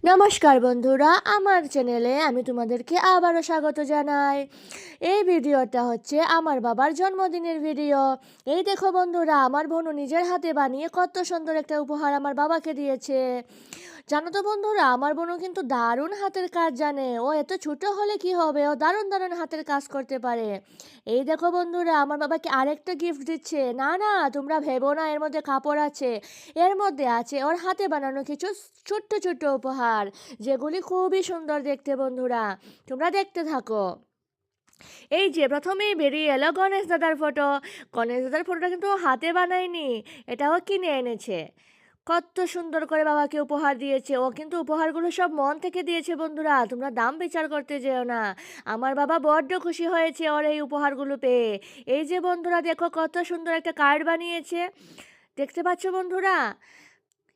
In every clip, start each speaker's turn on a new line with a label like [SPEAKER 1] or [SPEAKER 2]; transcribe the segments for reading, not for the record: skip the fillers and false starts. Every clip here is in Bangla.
[SPEAKER 1] নমস্কার বন্ধুরা, আমার চ্যানেলে আমি তোমাদেরকে আবারও স্বাগত জানাই। এই ভিডিওটা হচ্ছে আমার বাবার জন্মদিনের ভিডিও। এই দেখো বন্ধুরা, আমার বোনও নিজের হাতে বানিয়ে কত সুন্দর একটা উপহার আমার বাবাকে দিয়েছে। জানো তো বন্ধুরা, আমার বোনও কিন্তু দারুণ হাতের কাজ জানে। ও এত ছোট হলে কি হবে, ও দারুণ দারুণ হাতের কাজ করতে পারে। এই দেখো বন্ধুরা, আমার বাবাকে আরেকটা গিফট দিচ্ছে। না না, তোমরা ভেবো না এর মধ্যে কাপড় আছে। এর মধ্যে আছে ওর হাতে বানানো কিছু ছোট্ট ছোট্ট উপহার, যেগুলি খুবই সুন্দর দেখতে বন্ধুরা। তোমরা দেখতে থাকো। এই যে প্রথমেই বেরিয়ে এলো গণেশ দাদার ফটো। গণেশ দাদার ফটোটা কিন্তু ও হাতে বানায়নি, এটাও কিনে এনেছে। কত সুন্দর করে বাবাকে উপহার দিয়েছে। ও কিন্তু উপহারগুলো সব মন থেকে দিয়েছে বন্ধুরা, তোমরা দাম বিচার করতে যেও না। আমার বাবা বড্ড খুশি হয়েছে ওর এই উপহারগুলো পেয়ে। এই যে বন্ধুরা দেখো, কত সুন্দর একটা কার্ড বানিয়েছে। দেখতে পাচ্ছ বন্ধুরা?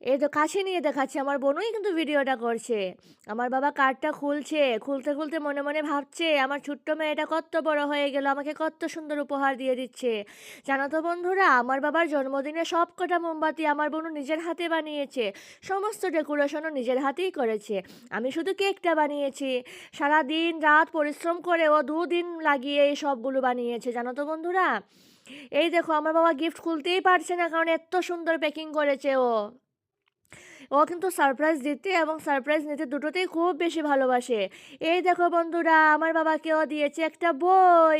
[SPEAKER 1] এই তো কাছে নিয়ে দেখাচ্ছে, আমার বোনই কিন্তু ভিডিওটা করছে। আমার বাবা কার্ডটা খুলছে, খুলতে খুলতে মনে মনে ভাবছে আমার ছোট্ট মেয়েটা কত বড় হয়ে গেল, আমাকে কত সুন্দর উপহার দিয়ে দিচ্ছে। জানো তো বন্ধুরা, আমার বাবার জন্মদিনে সব কটা মোমবাতি আমার বোনও নিজের হাতে বানিয়েছে। সমস্ত ডেকোরেশনও নিজের হাতেই করেছে। আমি শুধু কেকটা বানিয়েছি। সারা দিন রাত পরিশ্রম করে ও 2 দিন লাগিয়ে এই সবগুলো বানিয়েছে। জানো তো বন্ধুরা, এই দেখো আমার বাবা গিফট খুলতেই পারছে না, কারণ এত সুন্দর প্যাকিং করেছে ও। ও কিন্তু সারপ্রাইজ দিতে এবং সারপ্রাইজ নিতে দুটোতেই খুব বেশি ভালোবাসে। এই দেখো বন্ধুরা, আমার বাবাকেও দিয়েছে একটা বই।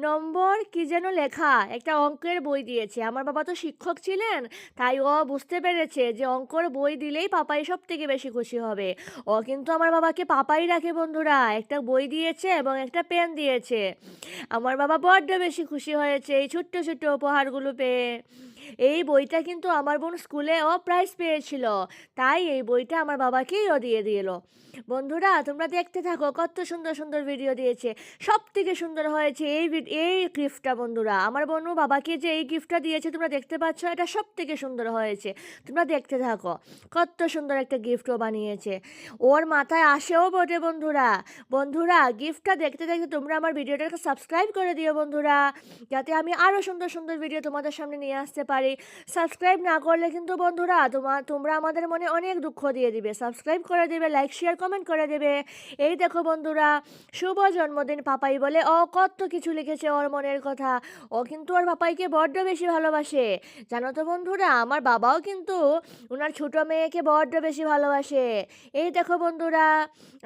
[SPEAKER 1] নম্বর কি যেন লেখা, একটা অঙ্কের বই দিয়েছে। আমার বাবা তো শিক্ষক ছিলেন, তাই ও বুঝতে পেরেছে যে অঙ্কর বই দিলেই পাপাই সব থেকে বেশি খুশি হবে। ও কিন্তু আমার বাবাকে পাপাই রাখে বন্ধুরা। একটা বই দিয়েছে এবং একটা পেন দিয়েছে। আমার বাবা বড্ড বেশি খুশি হয়েছে এই ছোট্ট ছোট্ট উপহারগুলো পেয়ে। এই বইটা কিন্তু আমার বোন স্কুলে ও প্রাইজ পেয়েছিল, তাই এই বইটা আমার বাবাকেই ও দিয়ে দিল। বন্ধুরা তোমরা দেখতে থাকো, কত সুন্দর সুন্দর ভিডিও দিয়েছে। সব থেকে সুন্দর হয়েছে এই গিফটটা বন্ধুরা। আমার বোনও বাবাকে যে এই গিফটটা দিয়েছে তোমরা দেখতে পাচ্ছ, এটা সব থেকে সুন্দর হয়েছে। তোমরা দেখতে থাকো, কত সুন্দর একটা গিফটও বানিয়েছে। ওর মাথায় আসেও বটে বন্ধুরা। বন্ধুরা গিফটটা দেখতে দেখতে তোমরা আমার ভিডিওটাকে সাবস্ক্রাইব করে দিও বন্ধুরা, যাতে আমি আরও সুন্দর সুন্দর ভিডিও তোমাদের সামনে নিয়ে আসতে পারি। সাবস্ক্রাইব না করলে কিন্তু বন্ধুরা তোমরা আমাদের মনে অনেক দুঃখ দিয়ে দিবে। সাবস্ক্রাইব করে দেবে, লাইক শেয়ার কমেন্ট করে দেবে। এই দেখো বন্ধুরা, শুভ জন্মদিন পাপাই বলে ও কত কিছু লিখেছে ওর মনের কথা। ও কিন্তু ওর পাপাইকে বড্ড বেশি ভালোবাসে। জানো তো বন্ধুরা, আমার বাবাও কিন্তু ওনার ছোট মেয়েকে বড্ড বেশি ভালোবাসে। এই দেখো বন্ধুরা,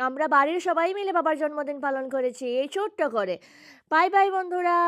[SPEAKER 1] আমরা বাড়ির সবাই মিলে বাবার জন্মদিন পালন করেছি এই ছোট্ট করে। বাই বাই বন্ধুরা।